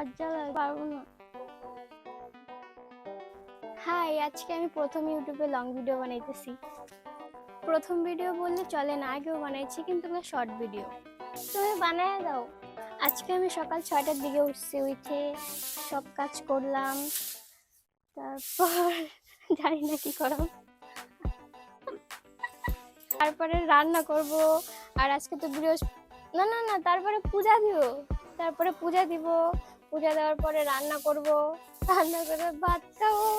লজ্জা লাগে, পারবো না। হাই, আজকে আমি প্রথম ইউটিউবে লং ভিডিও বানাইতেছি। প্রথম ভিডিও বললে চলে না, আগেও বানাইছি কিন্তু শর্ট ভিডিও। তুমি বানায় দাও। আজকে আমি সকাল 6টার দিকে উঠছি, উঠে সব কাজ করলাম, তারপর জানি না কি করাম, তারপরে রান্না করব। আর আজকে তো না না না, তারপরে পূজা দিব, পূজা দেওয়ার পরে রান্না করব, রান্না করে ভাত খাবো।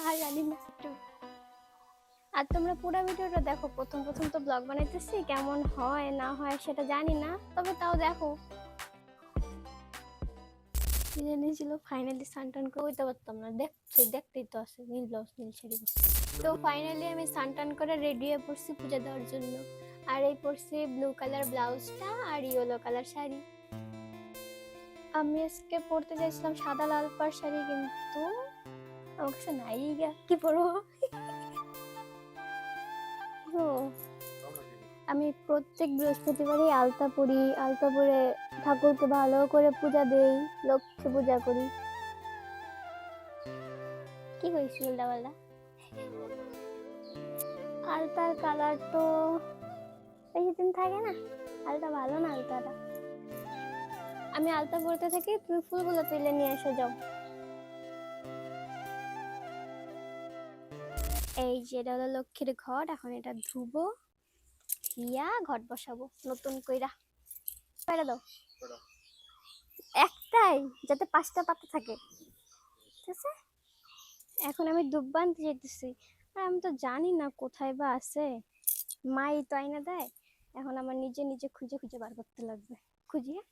আর জানি না। আর তোমরা পুরো ভিডিওটা দেখো, প্রথম তো ব্লগ বানাইতেছি, কেমন হয় না হয় সেটা জানি না, তবে তাও দেখো। ছিল ফাইনালি সানটান করে হইতে পারতাম না, দেখতেই তো আছে নীল ব্লাউজ নীল শাড়ি। তো ফাইনালি আমি সানটান করে রেডি হয়ে পড়ছি পূজা দেওয়ার জন্য। আর এই পরছি ব্লু কালার ব্লাউজটা আর ইয়েলো কালার শাড়ি। আমি আজকে পরতে চাইছিলাম সাদা লাল পাড় শাড়ি, কিন্তু আমার কাছে নাই গা, কি পরবো। আমি প্রত্যেক বৃহস্পতিবারই আলতা পরি, আলতা পরে ঠাকুরকে ভালো করে পূজা দেই, লক্ষ্মী পূজা করি। কি কইছি উল্টা পাল্টা। আলতার কালার তো বেশি দিন থাকে না, আলতা ভালো না আলতাটা। আমি আলতা পরতে থাকি, তুমি ফুলগুলো তুলে নিয়ে এসে যাও। এই যে এটা হলো লক্ষ্মীর ঘট, এখন এটা ধুবো, দিয়া ঘট বসাবো নতুন কইরা। কয়টা দাও? একটাই, যাতে 5টা পাতা থাকে, ঠিক আছে। এখন আমি দুব্বা আনতে যেতেছি, আর আমি তো জানি না কোথায় বা আছে, মাই তো আইনা দেয়, এখন আমার নিজে নিজে খুঁজে খুঁজে বার করতে লাগবে। খুঁজিয়ে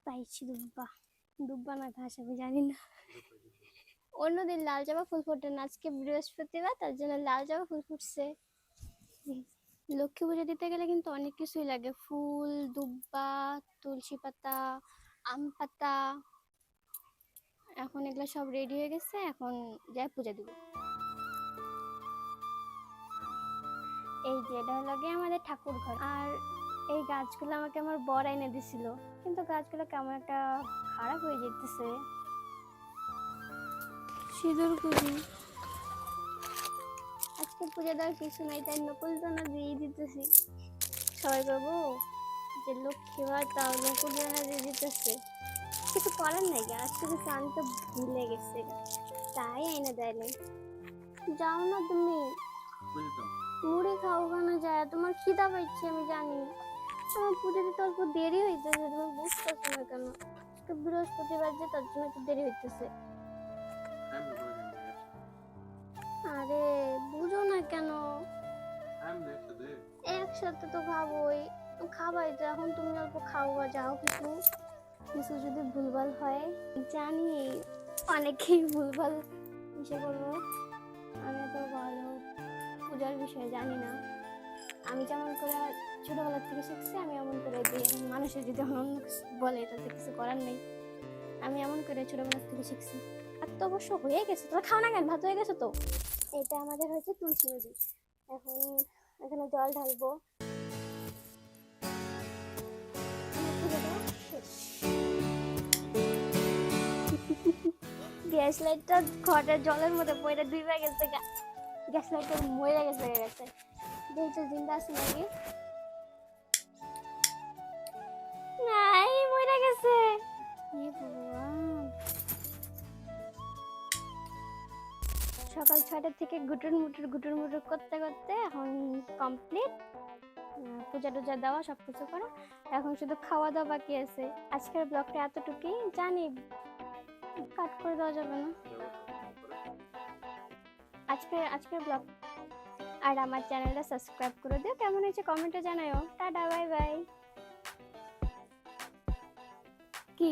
পাইছি দুব্বা না ঘাস, আমি জানি না। অন্যদিন লাল জবা ফুল ফোটে না, আজকে বৃহস্পতিবার, তার জন্য লাল জবা ফুল ফুটছে। লক্ষ্মী পুজো দিতে গেলে কিন্তু অনেক কিছুই লাগে, ফুল, দুব্বা, তুলসী পাতা, আম পাতা। এখন এগুলো সব রেডি হয়ে গেছে, এখন যাই পূজা দিব। এই যে এটা হলো গিয়ে আমাদের ঠাকুর ঘর। আর এই গাছগুলো আমাকে আমার বর এনে দিছিল, কিন্তু গাছগুলো কেমন একটা খারাপ হয়ে যেতেছে। সিঁদুর কুড়ি আজকে পূজা দেওয়ার কিছু নাই, তাই নকুল দানা দিয়ে দিতেছি। সবাই বলবো যে লক্ষ্মী বার, তাও নকুল দানা দিয়ে দিতেছে। কিছু করার নাই, আজকে কিছু আনতে ভুলে গেছে, তাই এনে দেয় নাই। যাও না তুমি, মুড়ি খাও ওখানে যায়, তোমার খিদা পাইছে আমি জানি। আমার পুজো দিতে অল্প দেরি হইতেছে, তুমি বুঝতেছো না কেন? আজকে বৃহস্পতিবার যে, তার জন্য একটু দেরি হইতেছে। আরে বুঝো না কেন, একসাথে তো খাবোই, খাবাই তো। এখন তুমি অল্প খাও বা যাও, কিছু কিছু যদি ভুলভাল হয়, জানি অনেকেই ভুলভাল ইসে করবো, আমি তো ভালো পূজার বিষয়ে জানি না। আমি যেমন করে ছোটবেলা থেকে শিখছি, আমি এমন করে দিই। মানুষের যদি অন্য বলে তাতে কিছু করার নেই, আমি এমন করে ছোটবেলা থেকে শিখছি। আর তো অবশ্য হয়ে গেছে, তোরা খাও না কেন, ভাত হয়ে গেছে তো। এটা আমাদের হচ্ছে তুলসী নদী, এখন এখানে জল ঢালবো। গ্যাস লাইটটা ঘরের জলের মধ্যে পড়ে ডুবে গেছে, গ্যাস লাইটটা মরে গেছে যেহেতু জিন্দা আছে নাকি, নাই মরে গেছে। সকাল 6টা থেকে গুটুর মুটুর করতে করতে এখন কমপ্লিট। পূজা টুজা দেওয়া, সবকিছু করা, এখন শুধু খাওয়া দাওয়া বাকি আছে। আজকের ব্লগটা এতটুকুই, জানি কাট করে দেওয়া যাবে না আজকের ব্লগ। আর আমার চ্যানেলটা সাবস্ক্রাইব করে দিও, কেমন হয়েছে কমেন্টে জানাও। Tata, bye bye. কি